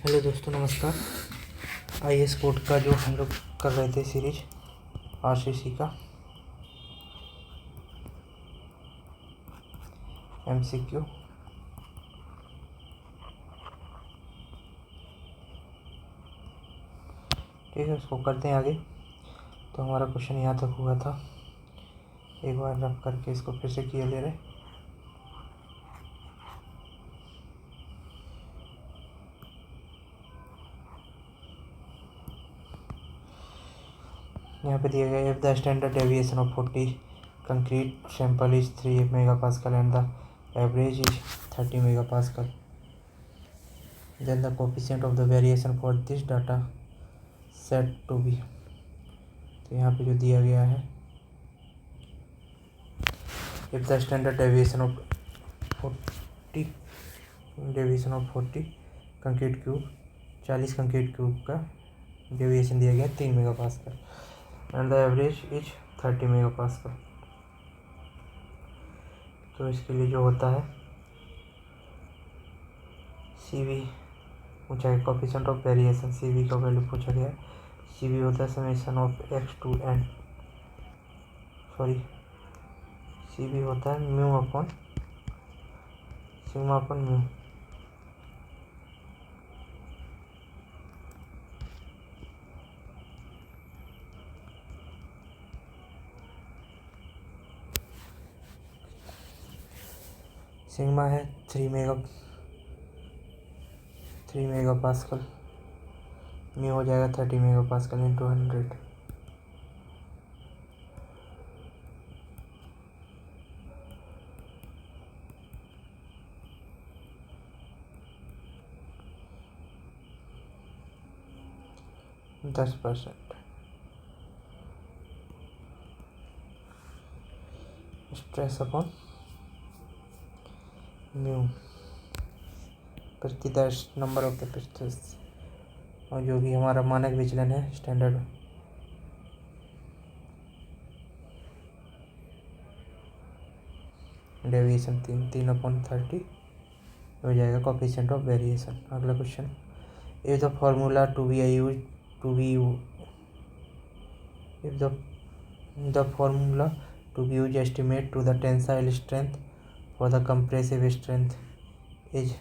Hello दोस्तों, नमस्कार। IAS code का जो हम लोग कर रहे थे सीरीज आरसीसी का एमसीक्यू, ठीक है, उसको करते हैं आगे। तो हमारा क्वेश्चन यहाँ तक हुआ था। एक बार रफ करके इसको फिर से किया ले रहे। यहाँ पे दिया गया if the standard deviation of 40 concrete sample is 3 megapascal and the average is 30 megapascal, then the coefficient of the variation for this data set to be। तो यहाँ पे जो दिया गया है if the standard deviation of 40 concrete cube 40 concrete cube का deviation दिया गया 3 megapascal and the average is 30 megapascal. तो इसके लिए जो होता है CV ऊंचाई कोफिशिएंट ऑफ वेरिएशन CV का वैल्यू पूछा गया है। CV होता है समेशन ऑफ CV होता है mu upon sigma upon mu. Sigma है 3 मेगापास्कल, म्यू हो जाएगा 30 megapascal into 100। %10 stress upon mu प्रति 10 नंबर ऑफ द पिस्टल्स, और जो भी हमारा मानक विचलन है स्टैंडर्ड डेविएशन 3/30 हो जाएगा कोफिशिएंट ऑफ वेरिएशन। अगला question, if the formula to be use estimate to the tensile strength for the compressive strength is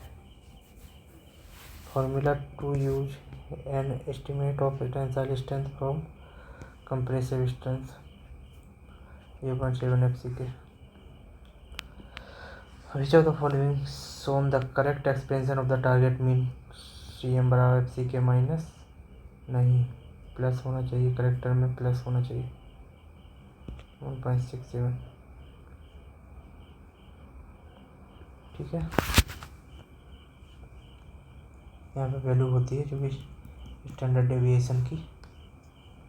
formula to use an estimate of tensile strength from compressive strength 0.7 FCK। Which of the following shown the correct expression of the target mean CM बराबर FCK minus नहीं, plus होना चाहिए, character में plus होना चाहिए 1.67। ठीक है, यहाँ पे वैल्यू होती है जो कि स्टैंडर्ड डेविएशन की,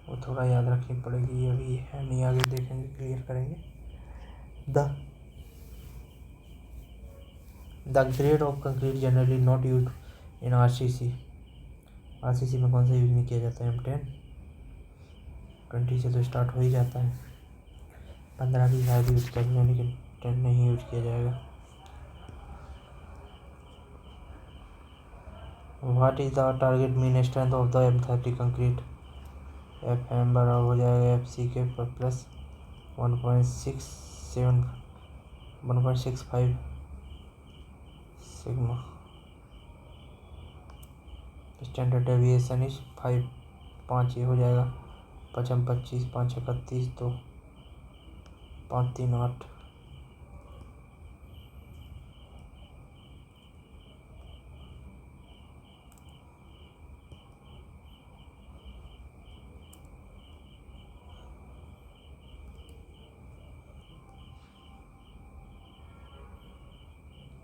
वो थोड़ा याद रखनी पड़ेगी। ये अभी है नहीं, आगे देखेंगे, क्लियर करेंगे। The grade of concrete generally not use in RCC में कौन सा यूज नहीं किया जाता है? M10 20 से तो स्टार्ट हो ही जाता है, 15 भी शायद यूज कर लें, लेकिन 10 नहीं यूज किया जाएगा। What is the target mean strength of the M30 concrete? FM बराबर हो जाएगा FCK पर plus 1.65 sigma. Standard deviation is 5 ये हो जाएगा 25 5 31 तो 5 3 8।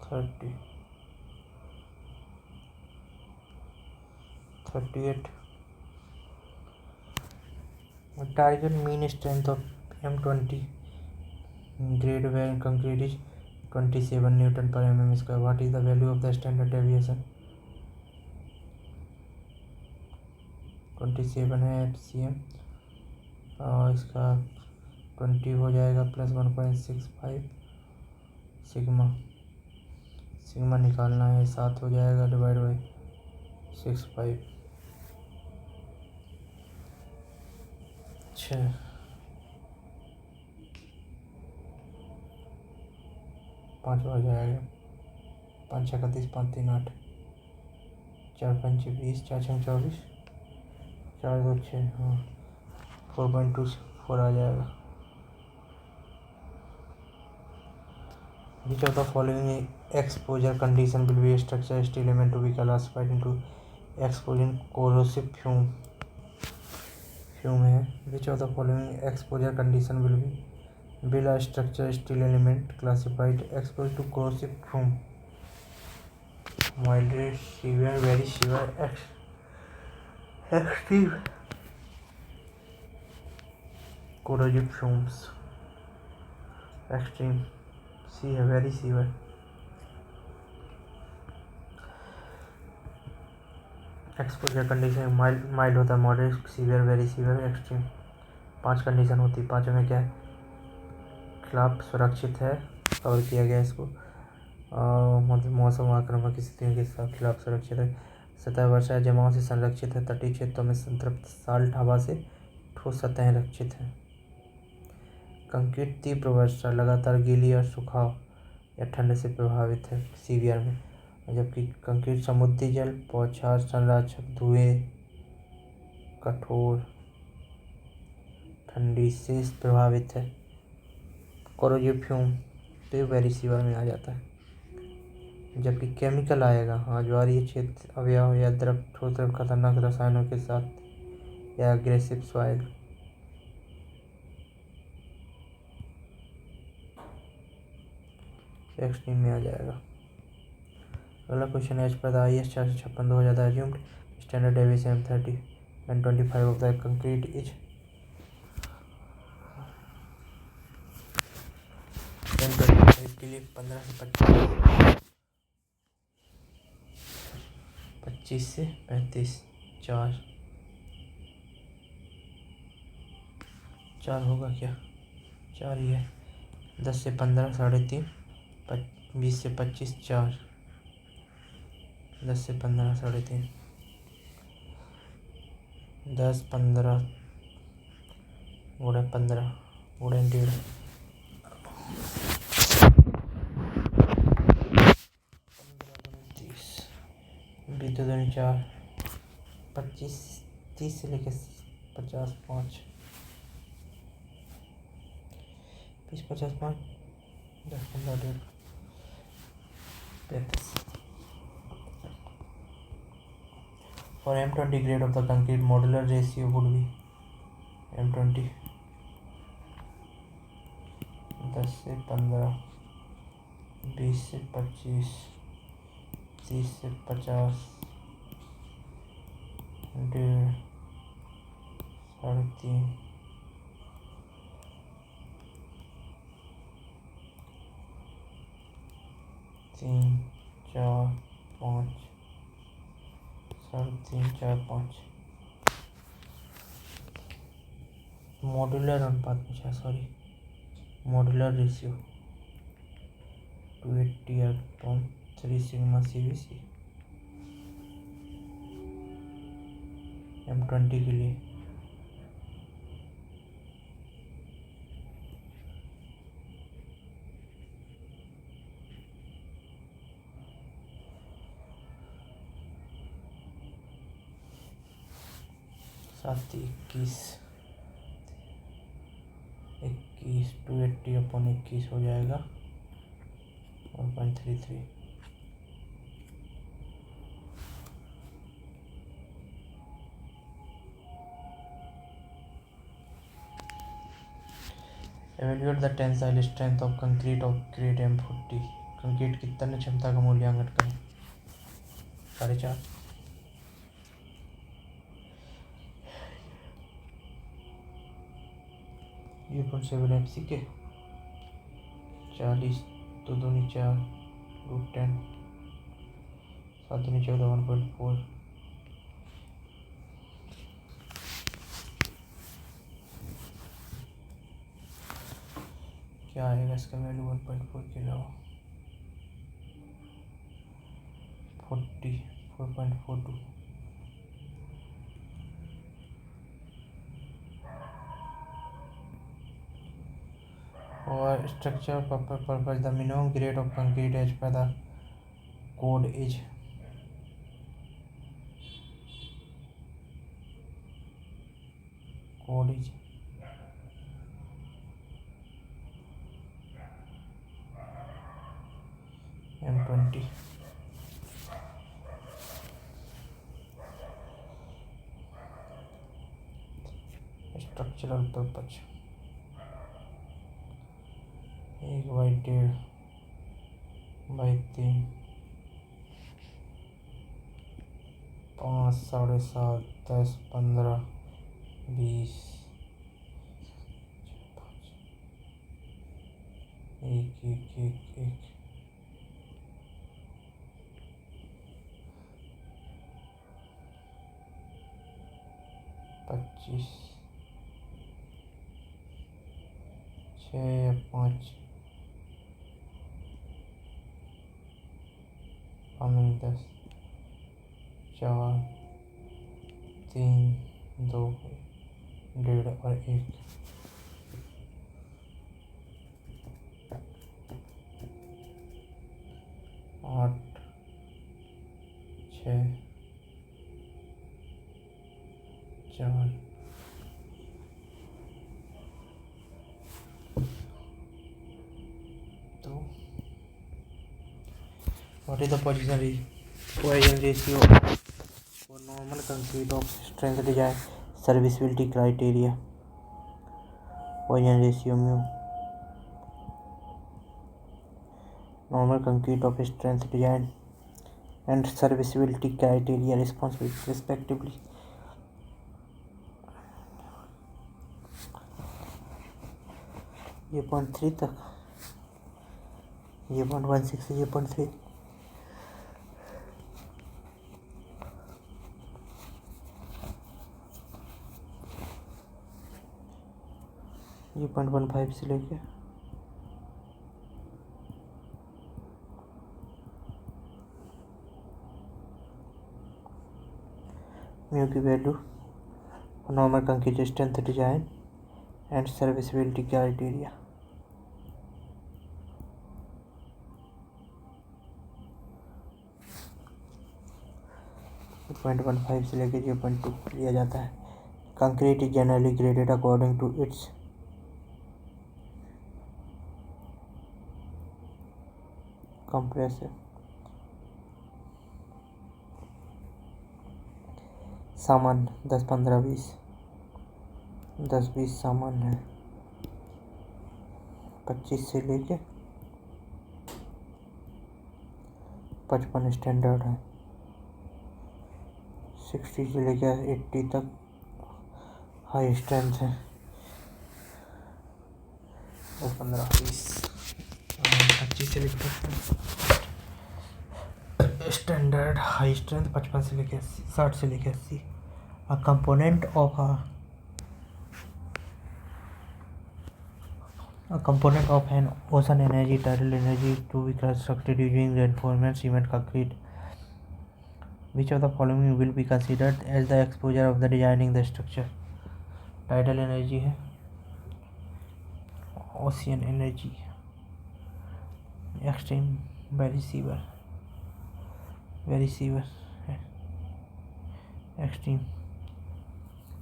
Thirty 38 target mean strength of M20 grade where concrete is 27 newton per mm square. What is the value of the standard deviation? 27 है FCM, और इसका 20 हो जाएगा प्लस 1.65 सिग्मा निकालना है, 7 हो जाएगा डिवाइड बाई 65। अच्छा 5 हो जाएगा। 5 6 31 5 3 8 4 5 20 4 6 24 4 2 6 हाँ 4.24 आ जाएगा। Which of the following exposure condition will be a structure steel element to be classified into exposure corrosive fume है। Which of the following exposure condition will a structure steel element classified exposed to corrosive fume? Moderate, severe, very severe, extreme corrosive fumes। Extreme sea है, very severe. Exposure condition mild mild होता है, moderate, severe, very severe, extreme. 5 condition होती है। 5 में क्या है? खिलाफ सुरक्षित है, कवर किया गया इसको। मतलब मौसम आक्रामक स्थितियों के खिलाफ सुरक्षित है। सतह वर्षा जमाव से संरक्षित है। तटीय क्षेत्रों में संतृप्त साल्ट हवा से ठोस सतहें रक्षित हैं। कंक्रीट तीव्र वर्षा, लगातार गीली और सुखाव या ठंड से प्रभावित है, सीवियर में। जबकि कंक्रीट समुद्री जल, बौछार, संरक्षक, धुएं, कठोर, ठंडी से प्रभावित है। कोरोजिव फ्यूम तो वेरी सीवर में आ जाता है। जबकि केमिकल आएगा, हाँ, ज्वारीय क्षेत्र, अवयव या द्रव, ठोस द्रव, खतरनाक रसायनों के साथ या अग्रेसिव सॉइल। एक्सट्रीम में आ जाएगा। अगला क्वेश्चन है, as per the IS 456 2000 assumed standard deviation M30 and 25 of the concrete is M25 के लिए 15 से 25 से 35 4 होगा क्या? 4 ही है। 10 से 15 3.5 20 से 25 4 10 से 15 3.5 10 15 गुणा 15 गुणा 1.5 20 2 4 25 30 से लेकर 50 5 20 50 5 10 15 35। For M20 grade of the concrete, modular ratio would be M20 10 से 15 20 से 25 30 से 50 1.5 3.5 3 4 5 3.5 4 5 मॉड्यूलर अनुपात पूछा, sorry, modular ratio 280/3 sigma CVC M20 के लिए। सात 21 280/21 हो जाएगा 1.33। Evaluate the tensile strength of concrete of grade M40। Concrete की तन्य क्षमता का मूल्यांकन करें। 4.5 0.7 FC के 40 2 दूनी 4 √10 7 दूनी 14 1.4 क्या आएगा इसका वैल्यू 1.4 के अलावा 4.42 For structural purpose, the minimum grade of concrete as per the code is M20. Structural purpose 1/1.5/3 5 7.5 10 15 20 1 1 1 1 25 6 या 5 10 4 3 2 1.5 और 1 8 6 4 2. What is the poison ratio for normal concrete of strength design serviceability criteria? Poison ratio mu. Normal concrete of strength design and serviceability criteria respectively. ये 0.3 तक, ये 0.16 से ये 0.3. ये 0.15 से लेके म्यू की value normal concrete strength design and serviceability criteria. ये 0.15 से लेके 0.2 लिया जाता है. Concrete is generally graded according to its compressive सामान्य 10 15 20 10 20 सामान्य है. 25 से लेके 55 स्टैंडर्ड है. 60 से लेके 80 तक हाई स्ट्रेंथ है. 10 15 20 25 से लेकर स्टैंडर्ड हाई स्ट्रेंथ 55 से लेकर 80 60 से लेकर 80. A component of an ocean energy tidal energy to be constructed using reinforcement cement concrete. Which of the following will be considered as the exposure of the designing the structure? Tidal energy है, ocean energy, extreme very severe है, extreme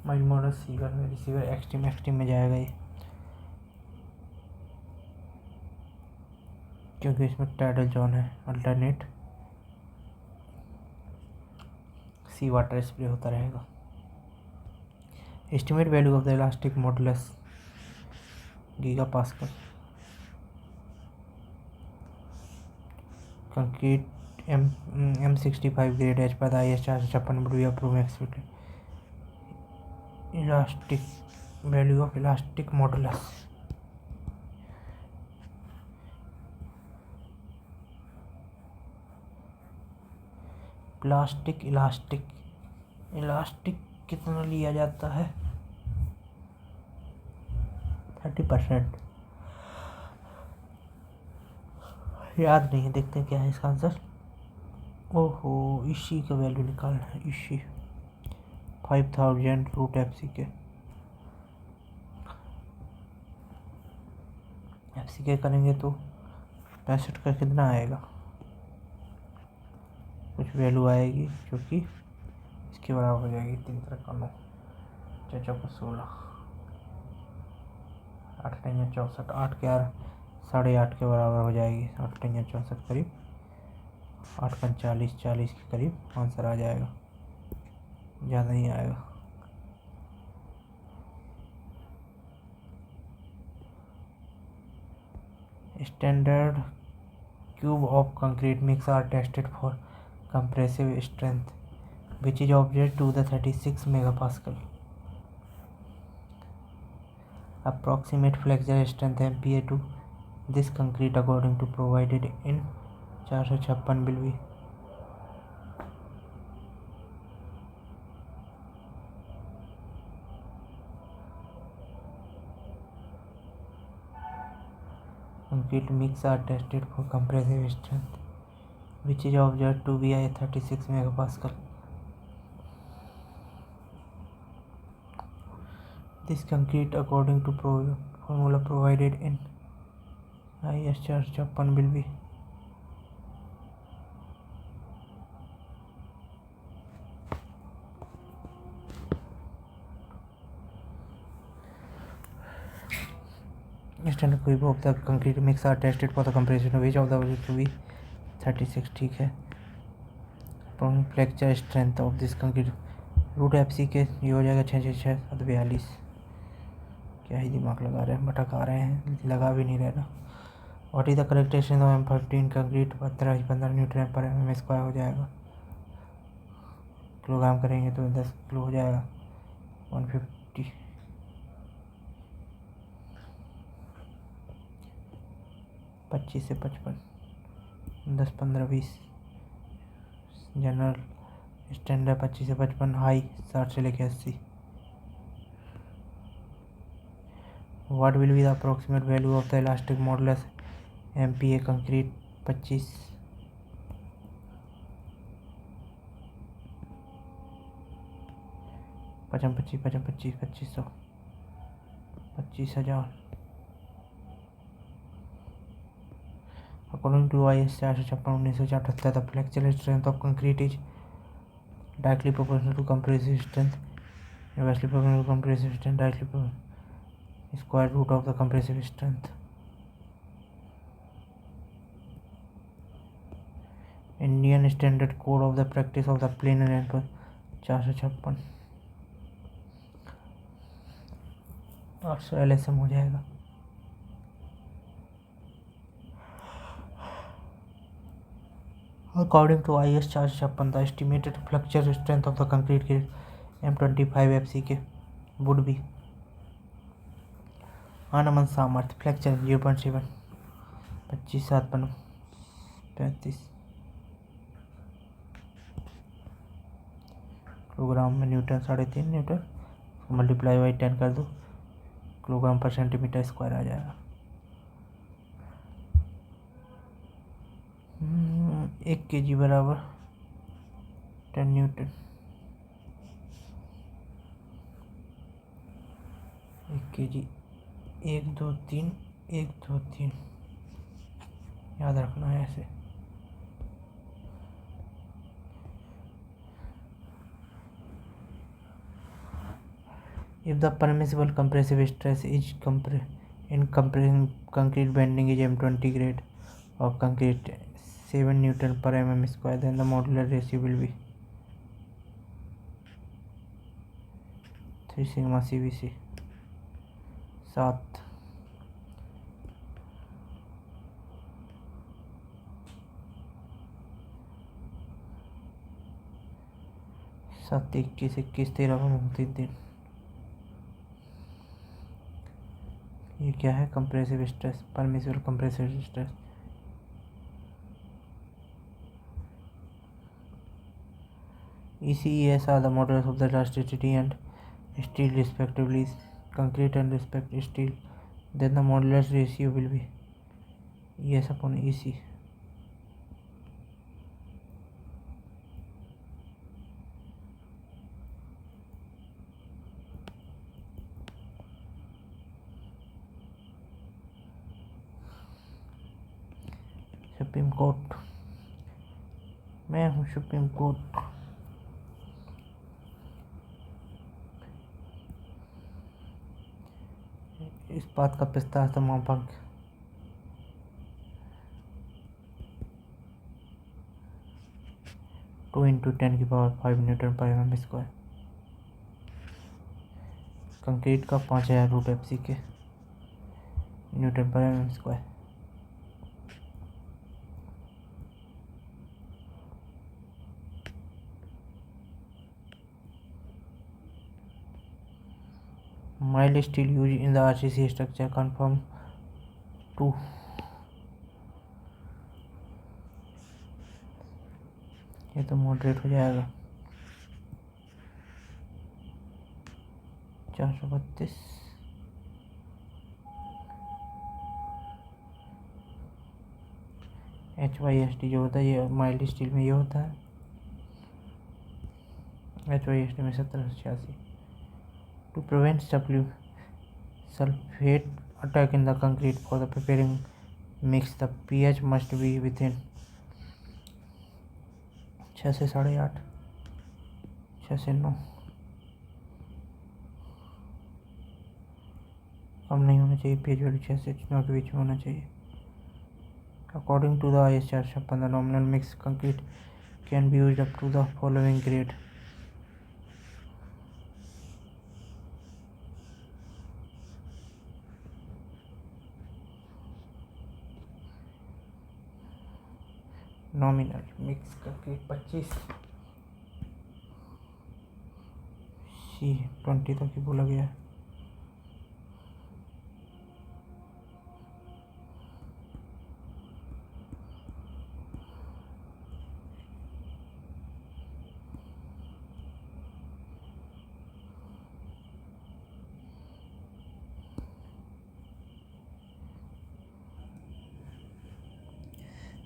mild moderate severe very severe extreme में जाएगा ये, क्योंकि इसमें tidal zone है. Alternate sea water spray होता रहेगा. Estimate value of the elastic modulus gigapascal. Concrete M65 grade as per IS 456 would be approved expected. Elastic value of elastic modulus plastic elastic कितना लिया जाता है? 30%. याद नहीं है, देखते हैं क्या है इसका आंसर. ओहो, इसी का वैल्यू निकालना है. इसी 5000 रूट FC के FCK करेंगे तो 65 का कितना आएगा, कुछ वैल्यू आएगी जो कि इसके बराबर हो जाएगी। 3×9 चौको 16, 8 9 64, 8 के 8.5 के बराबर हो जाएगी। 8 9 64 करीब 8 45 40 के करीब आंसर आ जाएगा, ज़्यादा नहीं आएगा। Standard cube of concrete mix are tested for compressive strength which is object to the 36 megapascal. Approximate flexure strength MPa to this concrete according to provided in 456 will be concrete mix are tested for compressive strength which is observed to be a 36 megapascal. This concrete according to formula provided in IS 456 will be standard cube of the concrete mix are tested for the compression which of the to be 36। ठीक है। Fracture strength of this concrete root FC के ये हो जाएगा 6 6 6 7 42। क्या ही दिमाग लगा रहे हैं, भटका रहे हैं, लगा भी नहीं रहना। What is the correct strength of M15 concrete 15 Newton per mm square हो जाएगा। किलोग्राम करेंगे तो 10 किलो हो जाएगा। 150 25 से 55 10 15 20 जनरल स्टैंडर्ड 25 से 55 हाई 60 से लेके 80। What will be the approximate value of the elastic modulus MPa concrete 25 55 25 25 2500 25,000 According to IS 456/1978, the flexural strength of concrete is directly proportional to compressive strength, inversely proportional to compressive strength, directly proportional square root of the compressive strength. Indian Standard Code of the Practice of the Planar and 456 800 LSM हो जाएगा। According to IS 456, the estimated flexure strength of the concrete grade M25 FCK would be अनुमान सामर्थ्य flexure 0.7 25 7 35 kilogram में Newton 3.5 Newton multiply by 10 कर दो, kilogram पर centimetre square आ जाएगा। 1 kg बराबर 10 न्यूटन। 1 kg 1 2 3 1 2 3 याद रखना है ऐसे। If the permissible compressive stress is in concrete bending is M20 grade of concrete 7 Newton per mm square, then the modular ratio will be 3 sigma CBC 7 7 21 21 13 29 दिन। ये क्या है, compressive stress, permissible compressive stress. ECES are the models of the elasticity and steel respectively, concrete and respect steel, then the modulus ratio will be ES upon EC. Supreme court, मैं हूँ supreme court. इस बात का पिस्ता समापक 2 × 10⁵ newton per mm square. Concrete का 5000 root FC के newton per mm square. Mild steel use in the RCC structure confirm to ये तो मॉडरेट हो जाएगा 432। HYSD जो होता है ये माइल्ड स्टील में ये होता है, HYSD में 1786। To prevent sulphate attack in the concrete for the preparing mix the pH must be within 6 से 8.5, 6 से 9, कम नहीं होना चाहिए। pH वैल्यू 6 से 9 के बीच में होना चाहिए। According to the IS 456 the nominal mix concrete can be used up to the following grade. Nominal mix concrete 25 C20 तक ही बोला गया है।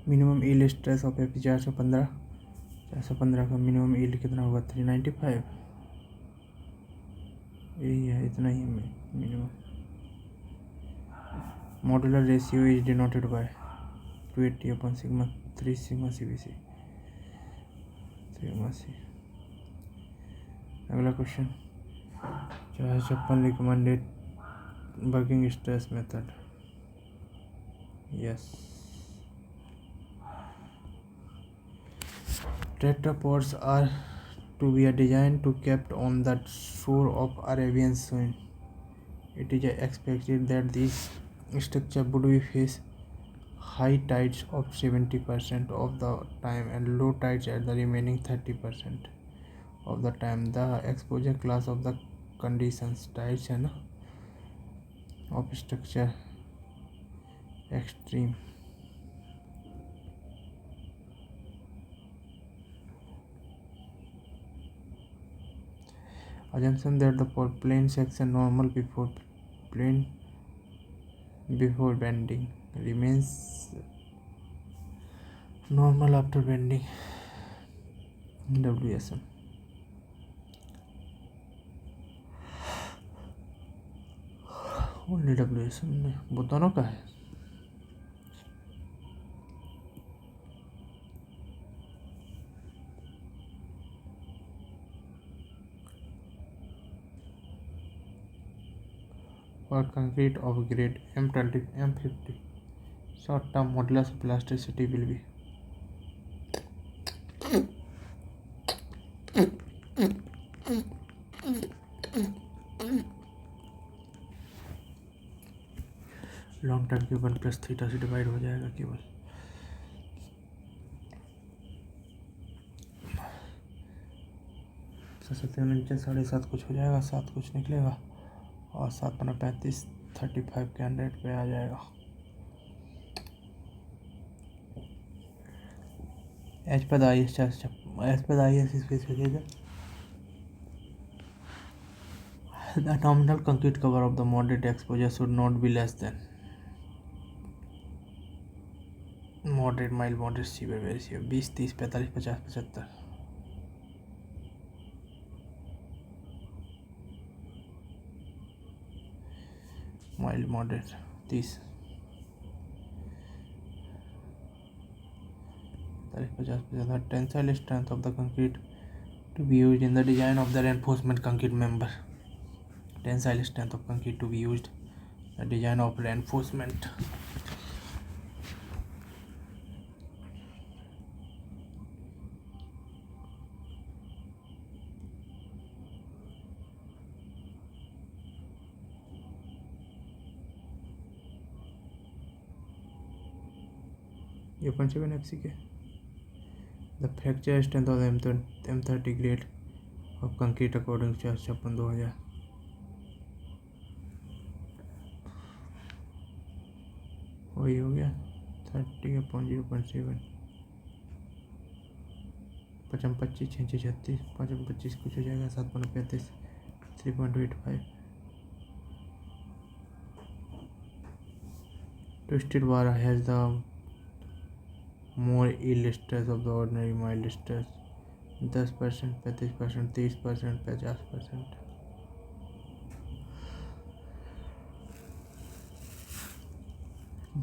मिनिमम ईल्ड स्ट्रेस ऑफ एपी 415 का मिनिमम ईल्ड कितना होगा 395। यही है, इतना ही minimum. Modular ratio is denoted by 280/σ 3 σ/cbc σ। अगला question 456 recommended working stress method. Yes. Tetrapods are to be designed to kept on the shore of Arabian Sea. It is expected that these structures would be face high tides of 70% of the time and low tides at the remaining 30% of the time. The exposure class of the conditions tides है ना of structure extreme। Assumption that the plane section normal before bending remains normal after bending। WSM only WSM में वो दोनों का है। For concrete of grade M20 M50 short term modulus of plasticity will be long term के 1+θ से divide हो जाएगा केवल। सबसे नीचे 7.5 कुछ हो जाएगा, 7 कुछ निकलेगा और 7×35 35 के 100 पे आ जाएगा। H per IS specification the nominal concrete cover of the moderate exposure should not be less than moderate mild moderate severe very severe 20 30 45 50 75 mild moderate 30 50%. The tensile strength of the concrete to be used in the design of the reinforcement concrete member. Tensile strength of concrete to be used in the design of reinforcement. ये 7 FCK. The fracture strength of the M30 grade of concrete according to Charles Chapman 2000. वही हो गया 30/0.7. 55 25 6 36 5 25 कुछ हो जाएगा 7/35 3.85. Twisted bar has the more yield stress of the ordinary mild stress. 10%, 35%, 30%, 50%.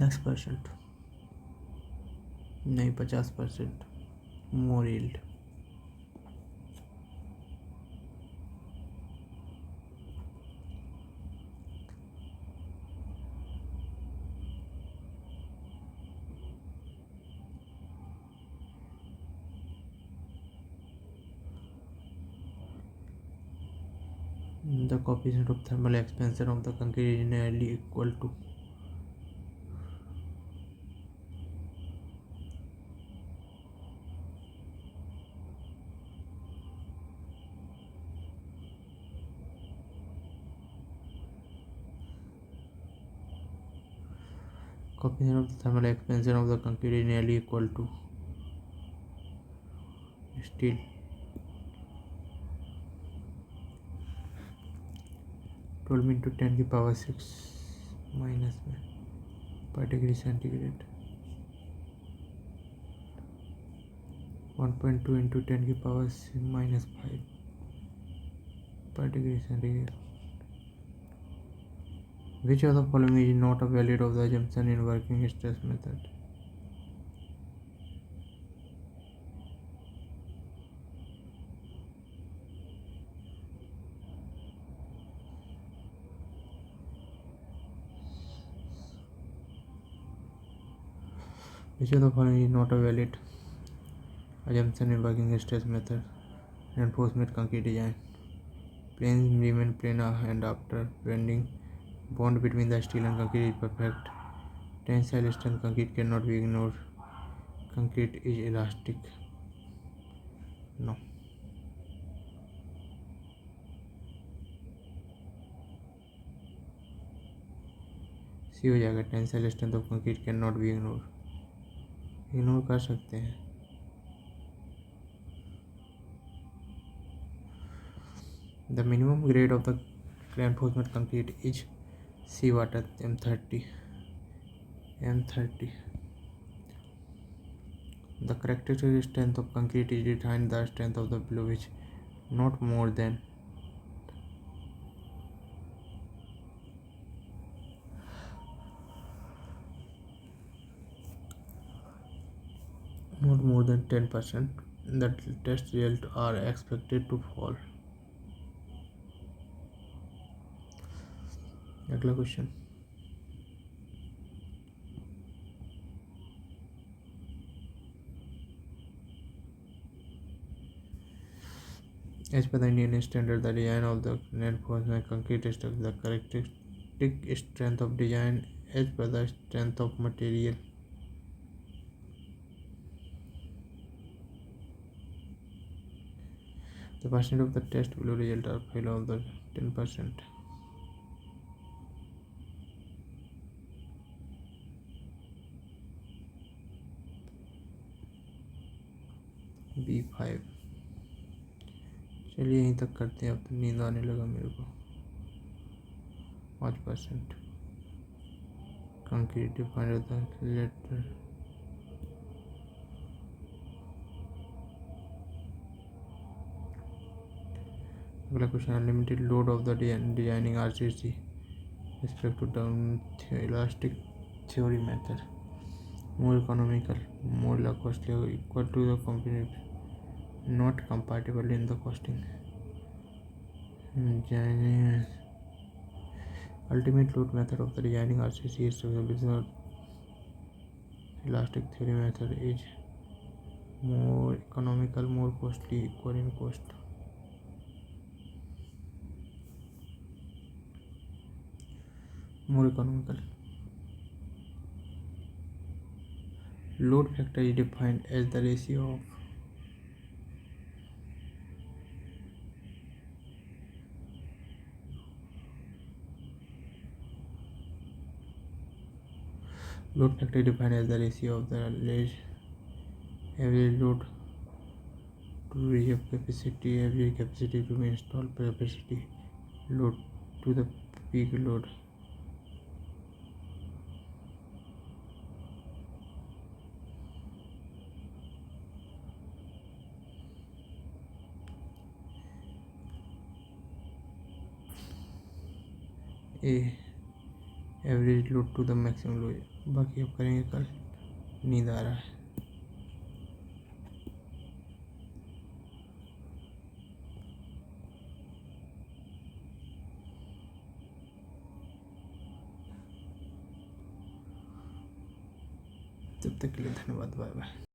10% नहीं 50% more yield. The coefficient of thermal expansion of the concrete is nearly equal to coefficient of the thermal expansion of the concrete is nearly equal to steel 12 into 10 की power 6 minus में per degree centigrade 1.2 into 10 की power -5 per degree centigrade. Which of the following is not a valid of the assumption in working stress method? Which of the following is not a valid assumption in working stress method? Reinforcement concrete design. Planes remain planar and after bending. Bond between the steel and concrete is perfect. Tensile strength concrete cannot be ignored. Concrete is elastic. No. सी हो जाएगा. Tensile strength of concrete can not be ignore कर सकते हैं. The minimum grade of the reinforcement concrete is seawater M30. The characteristic strength of concrete is defined the strength of the below which not more than 10%. The test results are expected to fall. अगला question. As per the Indian standard, the design of the reinforcement concrete structure, the characteristic strength of design as per the strength of material. The percent of the test below result are fail of the 10%. B5. चलिए यहीं तक करते हैं. अब तो नींद आने लगा मेरे को. 5% कंक्रीट डिफाइंड होता है लेटर. अगला question. Unlimited load of the designing RCC respect to down elastic theory method. more economical, more low costly or equal to the company, not compatible in the costing. Design- Ultimate load method of the designing RCC is the business elastic theory method is more economical, more costly, equal in cost. More economical. Load factor is defined as the ratio of load factor is defined as the ratio of the average load to reserve capacity, average capacity to installed capacity, load to the peak load. A average load to the maximum load. बाकी अब करेंगे कल, नींद आ रहा है। तब तक के लिए धन्यवाद, बाय बाय।